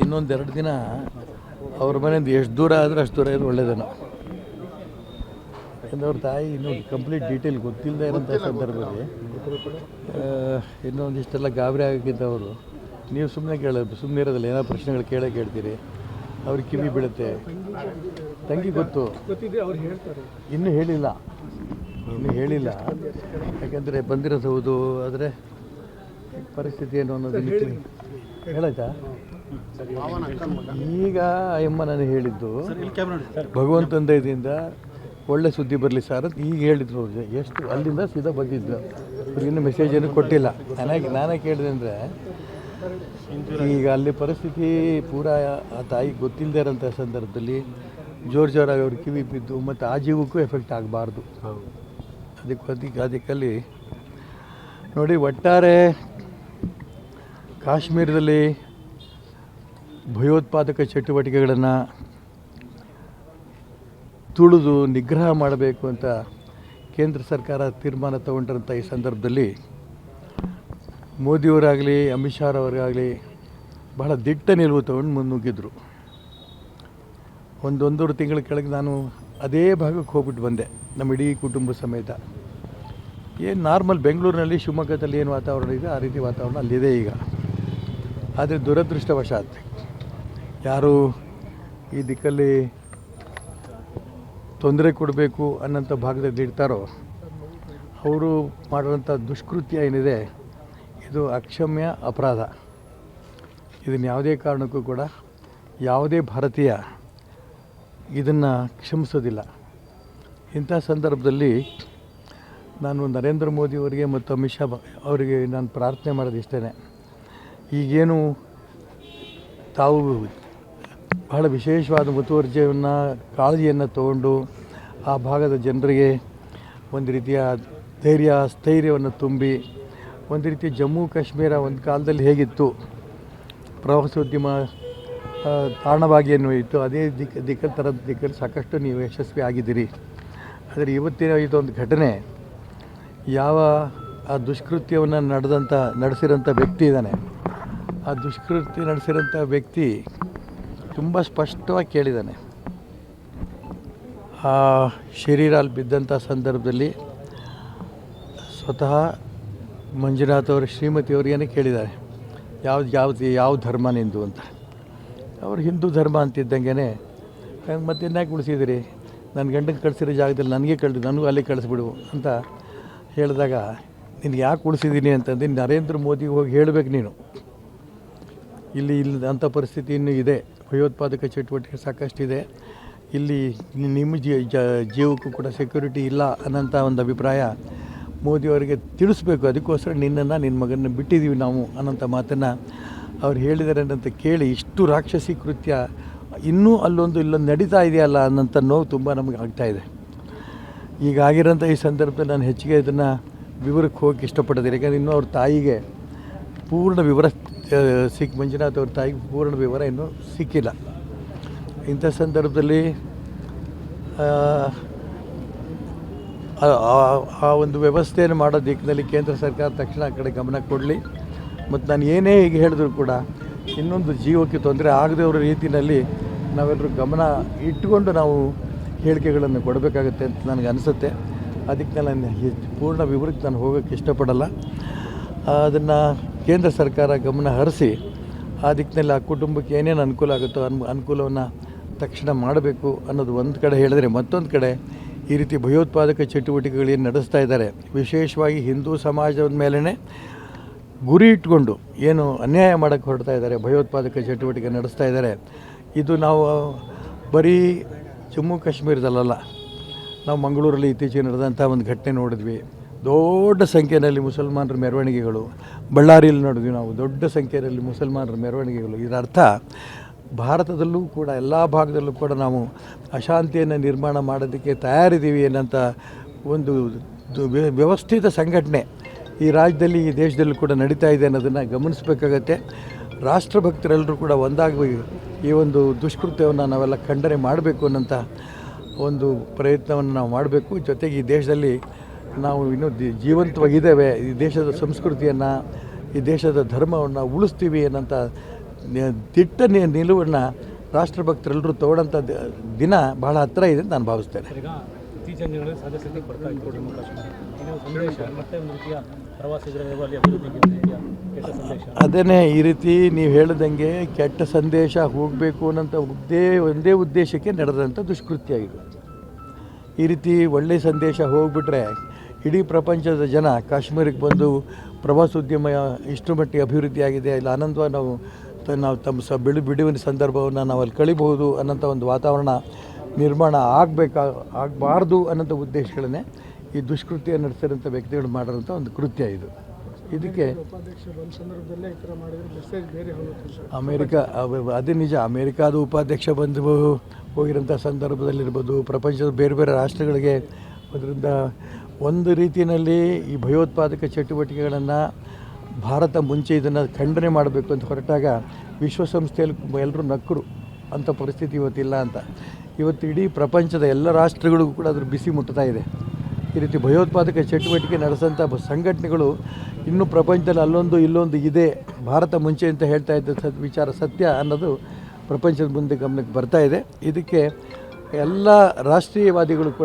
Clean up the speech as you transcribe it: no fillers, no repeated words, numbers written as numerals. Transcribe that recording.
ಇನ್ನೊಂದೆರಡು ದಿನ ಅವ್ರ ಮನೆಯಿಂದ ಎಷ್ಟು ದೂರ ಆದರೆ ಅಷ್ಟು ದೂರ ಇರೋದು ಒಳ್ಳೆಯದೇನೋ. ಯಾಕಂದರೆ ಅವ್ರ ತಾಯಿ ಇನ್ನೂ ಕಂಪ್ಲೀಟ್ ಡೀಟೇಲ್ ಗೊತ್ತಿಲ್ಲದೆ ಇರೋಂಥ ಸಂದರ್ಭದಲ್ಲಿ ಇನ್ನೊಂದಿಷ್ಟೆಲ್ಲ ಗಾಬರಿ ಆಗಿದ್ದವರು ನೀವು ಸುಮ್ಮನೆ ಸುಮ್ಮನೆ ಇರೋದಿಲ್ಲ, ಏನೋ ಪ್ರಶ್ನೆಗಳು ಕೇಳ್ತೀರಿ, ಅವ್ರಿಗೆ ಕಿವಿ ಬೀಳುತ್ತೆ. ತಂಗಿ ಗೊತ್ತು, ಇನ್ನೂ ಹೇಳಿಲ್ಲ, ಯಾಕಂದರೆ ಬಂದಿರೋದು ಹೌದು. ಆದರೆ ಪರಿಸ್ಥಿತಿ ಏನು ಅನ್ನೋದು ಹೇಳಾಯ್ತಾ. ಈಗ ಅಮ್ಮ ನನಗೆ ಹೇಳಿದ್ದು ಭಗವಂತನ ದಯದಿಂದ ಒಳ್ಳೆ ಸುದ್ದಿ ಬರಲಿ ಸರ್ ಅಂತ ಈಗ ಹೇಳಿದ್ರು. ಎಷ್ಟು ಅಲ್ಲಿಂದ ಸೀದಾ ಬಂದಿದ್ದು, ಇನ್ನೂ ಮೆಸೇಜ್ ಏನು ಕೊಟ್ಟಿಲ್ಲ. ನಾನೇ ಕೇಳಿದೆ ಅಂದರೆ ಈಗ ಅಲ್ಲಿ ಪರಿಸ್ಥಿತಿ ಪೂರಾ ಆ ತಾಯಿಗೆ ಗೊತ್ತಿಲ್ಲದೆ ಇರೋಂಥ ಸಂದರ್ಭದಲ್ಲಿ ಜೋರಾಗಿ ಅವ್ರ ಕಿವಿ ಬಿದ್ದು ಮತ್ತು ಆ ಜೀವಕ್ಕೂ ಎಫೆಕ್ಟ್ ಆಗಬಾರ್ದು. ಅದಕ್ಕಲ್ಲಿ ನೋಡಿ, ಒಟ್ಟಾರೆ ಕಾಶ್ಮೀರದಲ್ಲಿ ಭಯೋತ್ಪಾದಕ ಚಟುವಟಿಕೆಗಳನ್ನು ತುಳಿದು ನಿಗ್ರಹ ಮಾಡಬೇಕು ಅಂತ ಕೇಂದ್ರ ಸರ್ಕಾರ ತೀರ್ಮಾನ ತಗೊಂಡಿರೋಂಥ ಈ ಸಂದರ್ಭದಲ್ಲಿ ಮೋದಿಯವರಾಗಲಿ ಅಮಿತ್ ಶಾ ಅವರಾಗಲಿ ಬಹಳ ದಿಟ್ಟ ನಿಲುವು ತಗೊಂಡು ಮುನ್ನುಗ್ಗಿದ್ರು. ಒಂದೂವರೆ ತಿಂಗಳ ಕೆಳಗೆ ನಾನು ಅದೇ ಭಾಗಕ್ಕೆ ಹೋಗ್ಬಿಟ್ಟು ಬಂದೆ ನಮ್ಮ ಇಡೀ ಕುಟುಂಬ ಸಮೇತ. ಏನು ನಾರ್ಮಲ್ ಬೆಂಗಳೂರಿನಲ್ಲಿ ಶಿವಮೊಗ್ಗದಲ್ಲಿ ಏನು ವಾತಾವರಣ ಇದೆ ಆ ರೀತಿ ವಾತಾವರಣ ಅಲ್ಲಿದೆ ಈಗ. ಆದರೆ ದುರದೃಷ್ಟವಶಾತ್ ಯಾರು ಈ ದಿಕ್ಕಲ್ಲಿ ತೊಂದರೆ ಕೊಡಬೇಕು ಅನ್ನೋಂಥ ಭಾಗದಲ್ಲಿ ಇಡ್ತಾರೋ ಅವರು ಮಾಡುವಂಥ ದುಷ್ಕೃತ್ಯ ಏನಿದೆ ಇದು ಅಕ್ಷಮ್ಯ ಅಪರಾಧ. ಇದನ್ನು ಯಾವುದೇ ಕಾರಣಕ್ಕೂ ಕೂಡ ಯಾವುದೇ ಭಾರತೀಯ ಇದನ್ನು ಕ್ಷಮಿಸೋದಿಲ್ಲ. ಇಂಥ ಸಂದರ್ಭದಲ್ಲಿ ನಾನು ನರೇಂದ್ರ ಮೋದಿಯವರಿಗೆ ಮತ್ತು ಅಮಿತ್ ಶಾ ಅವರಿಗೆ ನಾನು ಪ್ರಾರ್ಥನೆ ಮಾಡೋದು ಇಷ್ಟೇ. ಈಗೇನು ತಾವು ಬಹಳ ವಿಶೇಷವಾದ ಮುತುವರ್ಜಿಯನ್ನು ಕಾಳಜಿಯನ್ನು ತಗೊಂಡು ಆ ಭಾಗದ ಜನರಿಗೆ ಒಂದು ರೀತಿಯ ಸ್ಥೈರ್ಯವನ್ನು ತುಂಬಿ ಒಂದು ರೀತಿ ಜಮ್ಮು ಕಾಶ್ಮೀರ ಒಂದು ಕಾಲದಲ್ಲಿ ಹೇಗಿತ್ತು ಪ್ರವಾಸೋದ್ಯಮ ತಾಣವಾಗಿ ಏನು ಇತ್ತು ಅದೇ ದಿಕ್ಕಲ್ಲಿ ಸಾಕಷ್ಟು ನೀವು ಯಶಸ್ವಿ ಆಗಿದ್ದೀರಿ. ಆದರೆ ಇವತ್ತಿನ ಇದೊಂದು ಘಟನೆ ಯಾವ ಆ ದುಷ್ಕೃತ್ಯವನ್ನು ನಡೆಸಿರೋಂಥ ವ್ಯಕ್ತಿ ಇದ್ದಾನೆ, ಆ ದುಷ್ಕೃತ್ಯ ನಡೆಸಿರೋಂಥ ವ್ಯಕ್ತಿ ತುಂಬ ಸ್ಪಷ್ಟವಾಗಿ ಕೇಳಿದ್ದಾನೆ. ಆ ಶರೀರ ಅಲ್ಲಿ ಬಿದ್ದಂಥ ಸಂದರ್ಭದಲ್ಲಿ ಸ್ವತಃ ಮಂಜುನಾಥ್ ಅವರು ಶ್ರೀಮತಿಯವರಿಗೇ ಕೇಳಿದ್ದಾರೆ, ಯಾವ ಧರ್ಮ ನಿಂದು ಅಂತ. ಅವರು ಹಿಂದೂ ಧರ್ಮ ಅಂತಿದ್ದಂಗೆ ಮತ್ತೆ ಇನ್ಯಾಕೆ ಉಳಿಸಿದಿರಿ, ನನ್ನ ಗಂಡನ ಕಳಿಸಿರೋ ಜಾಗದಲ್ಲಿ ನನಗೂ ಅಲ್ಲಿ ಕಳಿಸ್ಬಿಡು ಅಂತ ಹೇಳಿದಾಗ ನಿನಗೆ ಯಾಕೆ ಉಳಿಸಿದ್ದೀನಿ ಅಂತಂದು ನರೇಂದ್ರ ಮೋದಿಗೆ ಹೋಗಿ ಹೇಳಬೇಕು ನೀನು. ಇಲ್ಲಿ ಅಂಥ ಪರಿಸ್ಥಿತಿ ಇನ್ನೂ ಇದೆ, ಭಯೋತ್ಪಾದಕ ಚಟುವಟಿಕೆ ಸಾಕಷ್ಟಿದೆ, ಇಲ್ಲಿ ನಿಮ್ಮ ಜೀವಕ್ಕೂ ಕೂಡ ಸೆಕ್ಯೂರಿಟಿ ಇಲ್ಲ ಅನ್ನೋಂಥ ಒಂದು ಅಭಿಪ್ರಾಯ ಮೋದಿಯವರಿಗೆ ತಿಳಿಸ್ಬೇಕು. ಅದಕ್ಕೋಸ್ಕರ ನಿನ್ನ ಮಗನ ಬಿಟ್ಟಿದ್ದೀವಿ ನಾವು ಅನ್ನೋಂಥ ಮಾತನ್ನು ಅವ್ರು ಹೇಳಿದ್ದಾರೆ ಅಂತ ಕೇಳಿ ಇಷ್ಟು ರಾಕ್ಷಸಿ ಕೃತ್ಯ ಇನ್ನೂ ಇಲ್ಲೊಂದು ನಡೀತಾ ಇದೆಯಲ್ಲ ಅನ್ನೋಂಥ ನೋವು ತುಂಬ ನಮಗೆ ಆಗ್ತಾಯಿದೆ. ಈಗ ಆಗಿರೋಂಥ ಈ ಸಂದರ್ಭದಲ್ಲಿ ನಾನು ಹೆಚ್ಚಿಗೆ ಇದನ್ನು ವಿವರಕ್ಕೆ ಹೋಗಿ ಇಷ್ಟಪಡೋದಿಲ್ಲ. ಯಾಕಂದರೆ ಇನ್ನೂ ಅವ್ರ ತಾಯಿಗೆ ಪೂರ್ಣ ವಿವರ ಮಂಜುನಾಥ್ ಅವ್ರ ತಾಯಿಗೆ ಪೂರ್ಣ ವಿವರ ಇನ್ನೂ ಸಿಕ್ಕಿಲ್ಲ. ಇಂಥ ಸಂದರ್ಭದಲ್ಲಿ ಆ ಒಂದು ವ್ಯವಸ್ಥೆಯನ್ನು ಮಾಡೋ ದಿಕ್ಕಿನಲ್ಲಿ ಕೇಂದ್ರ ಸರ್ಕಾರ ತಕ್ಷಣ ಆ ಕಡೆ ಗಮನ ಕೊಡಲಿ. ಮತ್ತು ನಾನು ಏನೇ ಈಗ ಹೇಳಿದ್ರು ಕೂಡ ಇನ್ನೊಂದು ಜೀವಕ್ಕೆ ತೊಂದರೆ ಆಗದವ್ರ ರೀತಿಯಲ್ಲಿ ನಾವೆಲ್ಲರೂ ಗಮನ ಇಟ್ಟುಕೊಂಡು ನಾವು ಹೇಳಿಕೆಗಳನ್ನು ಕೊಡಬೇಕಾಗತ್ತೆ ಅಂತ ನನಗೆ ಅನಿಸುತ್ತೆ. ಅದಕ್ಕೆ ನಾನು ಪೂರ್ಣ ವಿವರಕ್ಕೆ ನಾನು ಹೋಗೋಕ್ಕೆ ಇಷ್ಟಪಡಲ್ಲ. ಅದನ್ನು ಕೇಂದ್ರ ಸರ್ಕಾರ ಗಮನ ಹರಿಸಿ ಆ ದಿಕ್ಕಿನಲ್ಲಿ ಆ ಕುಟುಂಬಕ್ಕೆ ಏನೇನು ಅನುಕೂಲ ಆಗುತ್ತೋ ಅನುಕೂಲವನ್ನು ತಕ್ಷಣ ಮಾಡಬೇಕು ಅನ್ನೋದು ಒಂದು ಕಡೆ ಹೇಳಿದ್ರೆ, ಮತ್ತೊಂದು ಕಡೆ ಈ ರೀತಿ ಭಯೋತ್ಪಾದಕ ಚಟುವಟಿಕೆಗಳೇನು ನಡೆಸ್ತಾ ಇದ್ದಾರೆ, ವಿಶೇಷವಾಗಿ ಹಿಂದೂ ಸಮಾಜದ ಮೇಲೇ ಗುರಿ ಇಟ್ಕೊಂಡು ಏನು ಅನ್ಯಾಯ ಮಾಡೋಕ್ಕೆ ಹೊರಡ್ತಾ ಇದ್ದಾರೆ, ಭಯೋತ್ಪಾದಕ ಚಟುವಟಿಕೆ ನಡೆಸ್ತಾ ಇದ್ದಾರೆ. ಇದು ನಾವು ಬರೀ ಜಮ್ಮು ಕಾಶ್ಮೀರದಲ್ಲ, ನಾವು ಮಂಗಳೂರಲ್ಲಿ ಇತ್ತೀಚೆಗೆ ನಡೆದಂಥ ಒಂದು ಘಟನೆ ನೋಡಿದ್ವಿ. ದೊಡ್ಡ ಸಂಖ್ಯೆಯಲ್ಲಿ ಮುಸಲ್ಮಾನರ ಮೆರವಣಿಗೆಗಳು, ಬಳ್ಳಾರಿಯಲ್ಲಿ ನೋಡಿದ್ವಿ ನಾವು ದೊಡ್ಡ ಸಂಖ್ಯೆಯಲ್ಲಿ ಮುಸಲ್ಮಾನರ ಮೆರವಣಿಗೆಗಳು. ಇದರ ಅರ್ಥ ಭಾರತದಲ್ಲೂ ಕೂಡ ಎಲ್ಲ ಭಾಗದಲ್ಲೂ ಕೂಡ ನಾವು ಅಶಾಂತಿಯನ್ನು ನಿರ್ಮಾಣ ಮಾಡೋದಕ್ಕೆ ತಯಾರಿದ್ದೀವಿ ಅನ್ನೋಂಥ ಒಂದು ವ್ಯವಸ್ಥಿತ ಸಂಘಟನೆ ಈ ರಾಜ್ಯದಲ್ಲಿ ಈ ದೇಶದಲ್ಲೂ ಕೂಡ ನಡೀತಾ ಇದೆ ಅನ್ನೋದನ್ನು ಗಮನಿಸಬೇಕಾಗತ್ತೆ. ರಾಷ್ಟ್ರಭಕ್ತರೆಲ್ಲರೂ ಕೂಡ ಒಂದಾಗಿ ಈ ಒಂದು ದುಷ್ಕೃತ್ಯವನ್ನು ನಾವೆಲ್ಲ ಖಂಡನೆ ಮಾಡಬೇಕು ಅನ್ನೋಂಥ ಒಂದು ಪ್ರಯತ್ನವನ್ನು ನಾವು ಮಾಡಬೇಕು. ಜೊತೆಗೆ ಈ ದೇಶದಲ್ಲಿ ನಾವು ಇನ್ನೂ ಜೀವಂತವಾಗಿದ್ದೇವೆ, ಈ ದೇಶದ ಸಂಸ್ಕೃತಿಯನ್ನು ಈ ದೇಶದ ಧರ್ಮವನ್ನು ಉಳಿಸ್ತೀವಿ ಅನ್ನೋಂಥ ದಿಟ್ಟ ನಿಲುವನ್ನು ರಾಷ್ಟ್ರಭಕ್ತರೆಲ್ಲರೂ ತಗೊಳ್ಳೋಂಥ ದಿನ ಬಹಳ ಹತ್ತಿರ ಇದೆ ಅಂತ ನಾನು ಭಾವಿಸ್ತೇನೆ. ಈಗ ಇತ್ತೀಚಿನ ದಿನಗಳಲ್ಲಿ ಸದಸ್ಯತೆ ಬರ್ತಾ ಇತ್ತು ಜಮ್ಮು ಕಾಶ್ಮೀರ, ಇನ್ನೊಂದು ಸಂದೇಶ ಮತ್ತೆ ಒಂದು ರೀತಿಯ ಪ್ರವಾಸಿಗರಲ್ಲಿ ಅಭಿವೃದ್ಧಿಗೆ ಒಂದು ರೀತಿಯ ಕೆಟ್ಟ ಸಂದೇಶ. ಅದೇನೇ ಈ ರೀತಿ ನೀವು ಹೇಳಿದಂಗೆ ಕೆಟ್ಟ ಸಂದೇಶ ಹೋಗಬೇಕು ಅನ್ನೋಂಥ ಒಂದೇ ಉದ್ದೇಶಕ್ಕೆ ನಡೆದಂಥ ದುಷ್ಕೃತ್ಯ ಇದು. ಈ ರೀತಿ ಒಳ್ಳೆಯ ಸಂದೇಶ ಹೋಗಿಬಿಟ್ರೆ ಇಡೀ ಪ್ರಪಂಚದ ಜನ ಕಾಶ್ಮೀರಕ್ಕೆ ಬಂದು ಪ್ರವಾಸೋದ್ಯಮ ಇಷ್ಟು ಮಟ್ಟಿಗೆ ಅಭಿವೃದ್ಧಿ ಆಗಿದೆ, ಇಲ್ಲಿ ಆನಂದವಾಗಿ ನಾವು ತಮ್ಮ ಬಿಡುವಿನ ಸಂದರ್ಭವನ್ನು ನಾವು ಅಲ್ಲಿ ಕಳಿಬಹುದು ಅನ್ನೋಂಥ ಒಂದು ವಾತಾವರಣ ನಿರ್ಮಾಣ ಆಗಬಾರ್ದು ಅನ್ನೋಂಥ ಉದ್ದೇಶಗಳನ್ನೇ ಈ ದುಷ್ಕೃತ್ಯ ನಡೆಸಿರೋಂಥ ವ್ಯಕ್ತಿಗಳು ಮಾಡಿರೋಂಥ ಒಂದು ಕೃತ್ಯ ಇದು. ಇದಕ್ಕೆ ಅದೇ ನಿಜ, ಅಮೇರಿಕಾದ ಉಪಾಧ್ಯಕ್ಷ ಬಂದು ಹೋಗಿರೋಂಥ ಸಂದರ್ಭದಲ್ಲಿರ್ಬೋದು, ಪ್ರಪಂಚದ ಬೇರೆ ಬೇರೆ ರಾಷ್ಟ್ರಗಳಿಗೆ ಅದರಿಂದ ಒಂದು ರೀತಿಯಲ್ಲಿ ಈ ಭಯೋತ್ಪಾದಕ ಚಟುವಟಿಕೆಗಳನ್ನು ಭಾರತ ಮುಂಚೆ ಇದನ್ನು ಖಂಡನೆ ಮಾಡಬೇಕು ಅಂತ ಹೊರಟಾಗ ವಿಶ್ವಸಂಸ್ಥೆಯಲ್ಲಿ ಎಲ್ಲರೂ ನಕ್ಕರು. ಅಂಥ ಪರಿಸ್ಥಿತಿ ಇವತ್ತಿಲ್ಲ ಅಂತ. ಇವತ್ತು ಇಡೀ ಪ್ರಪಂಚದ ಎಲ್ಲ ರಾಷ್ಟ್ರಗಳಿಗೂ ಕೂಡ ಅದ್ರ ಬಿಸಿ ಮುಟ್ತಾ ಇದೆ. ಈ ರೀತಿ ಭಯೋತ್ಪಾದಕ ಚಟುವಟಿಕೆ ನಡೆಸೋಂಥ ಸಂಘಟನೆಗಳು ಇನ್ನೂ ಪ್ರಪಂಚದಲ್ಲಿ ಅಲ್ಲೊಂದು ಇಲ್ಲೊಂದು ಇದೆ, ಭಾರತ ಮುಂಚೆ ಅಂತ ಹೇಳ್ತಾ ಇದ್ದ ವಿಚಾರ ಸತ್ಯ ಅನ್ನೋದು ಪ್ರಪಂಚದ ಮುಂದೆ ಗಮನಕ್ಕೆ ಬರ್ತಾ ಇದೆ. ಇದಕ್ಕೆ ಎಲ್ಲ ರಾಷ್ಟ್ರೀಯವಾದಿಗಳು ಕೂಡ